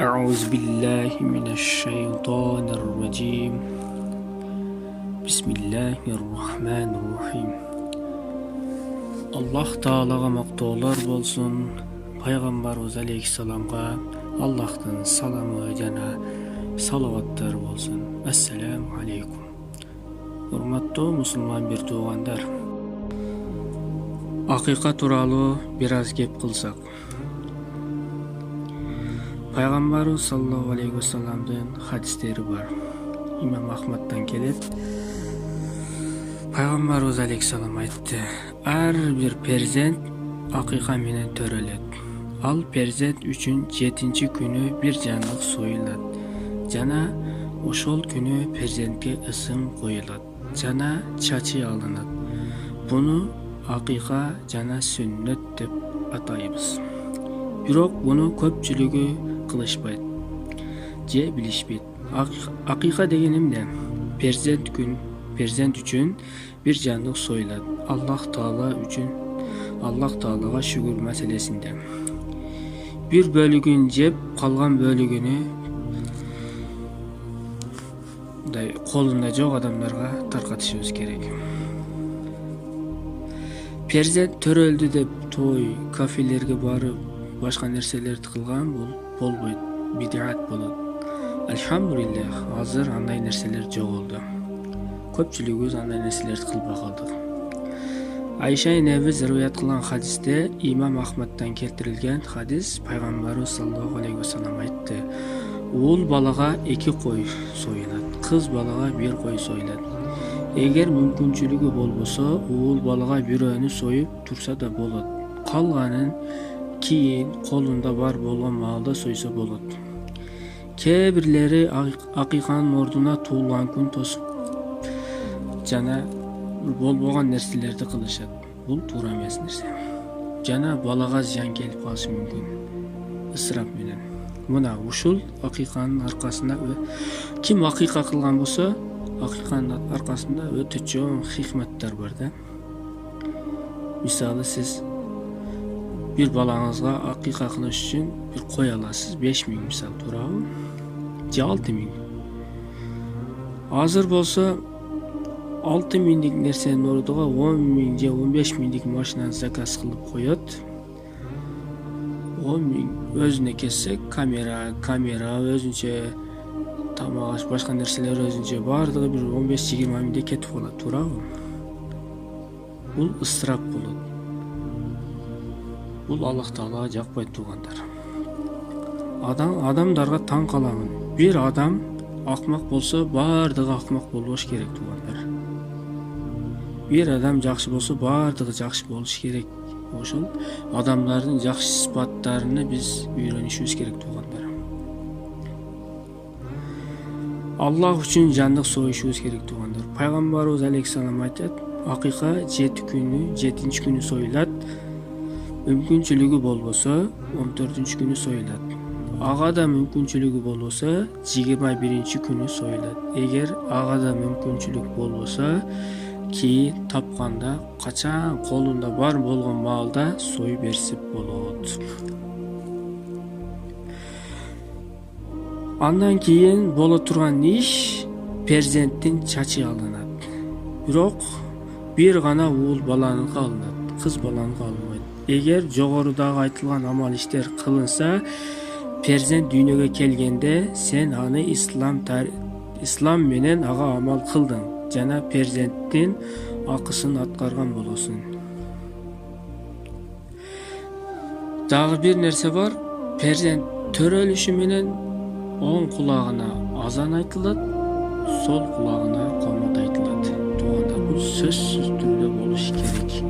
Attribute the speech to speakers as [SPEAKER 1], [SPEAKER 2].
[SPEAKER 1] أعوذ بالله من الشيطان الرجيم بسم الله الرحمن الرحيم. Аллах Таалага мактоолор болсун. Пайгамбарыбыз алейхиссаламга Аллахтын саламы жана салаваттар болсун. Ассаламу алейкум. Урматтуу мусулман бир туугандар, акыйка тууралуу бир аз кеп кылсак. Пайгамбарыбыз саллаллаху алейхи вассаламдын хадистери бар. Имам Ахмадтан келет. Пайгамбарыбыз алейхиссалам айтты: ар бир перзент акыйка менен төрөлөт. Ал перзент үчүн 7-чи күнү бир жандык союлат жана ошол күнү перзентке ысым коюлат жана чачы алынат. Буну акыйка жана сүннөт деп атайбыз. Бирок буну көпчүлүгү кылышпайт же билишпейт. Акыйка деген эмне? Перзент үчүн бир жандык союлат. Аллах Таалага шүгүр маселесинде. Бир бөлүгүн жеп, калган бөлүгүнү колунда жок адамдарга таркатышыбыз керек. Перзент төрөлдү деп той, кафелерге барып, башка нерселерди кылган бул болбойт, бидиат болот. Альхамдулиллах, азыр андай нерселер жоголду. Көпчүлүгүбүз андай нерселерди кылбай калдык. Айша энебиз риваят кылган хадисте, Имам Ахмадтан келтирилген хадис, пайгамбарыбыз саллаллаху алейхи вассалам айтты: уул балага 2 кой союлат, кыз балага 1 кой союлат. Эгер мүмкүнчүлүгү болбосо, уул балага бирөөнү союп турса да болот. Калганын кийин колунда бар болгон маалда сойсо болот. Кээ бирлери акыйканын ордуна туулган күн тосуп жана болбогон нерселерди кылышат. Бул туура эмес нерсе. Жана балага зыян келип калышы мүмкүн. Ысырап менен. Мына ушул акыйканын аркасында ким акыйка кылган болсо, акыйканын аркасында өтө чоң хикматтар бар да. Мисалы, сиз бир балаңызга акыйка кылыш үчүн бир кой аласыз, 5000 мисалы, туурабы? Же 6000. Азыр болсо 6000дик нерсенин ордуга 10.000 же 15.000дик машинаны заказ кылып коет. 10.000 өзүнө келсек, камера өзүнчө, тамак аш, башка нерселер өзүнчө, баардыгы бир 15-20 миңдей кетип калат, туурабы? Бул ысырап болот. Бул Аллах Таалага жакпайт, туугандар. Адамдарга таң каламын. Бир адам акмак болсо, баардыгы акмак болбош керек, туугандар. Бир адам жакшы болсо, баардыгы жакшы болуш керек. Ошол адамдардын жакшы сыпаттарыны биз үйрөнүшүбүз керек, туугандар. Аллах үчүн жандык союшубуз керек, туугандар. Пайгамбарыбыз алейхиссалам айтат: акыйка 7-чи күнү союлат. Мүмкүнчүлүгү болбосо 14-чү күнү союлат. Ага да мүмкүнчүлүгү болбосо 21-чи күнү союлат. Эгер ага да мүмкүнчүлүк болбосо, кийин тапканда, качан колунда бар болгон маалда сою берсе болот. Андан кийин боло турган иш перзенттин чачы алынат. Бирок бир гана уул баланыкы алынат, кыз баланыкы алынбайт. Эгер жогорудагы айтылган амал иштер кылынса, перзент дүйнөгө келгенде сен аны ислам менен ага амал кылдың жана перзенттин акысын аткарган болосуң. Дагы бир нерсе бар. Перзент төрөлүшү менен оң кулагына азан айтылат, сол кулагына камат айтылат. Туугандар, бул сөзсүз түрдө болуш керек.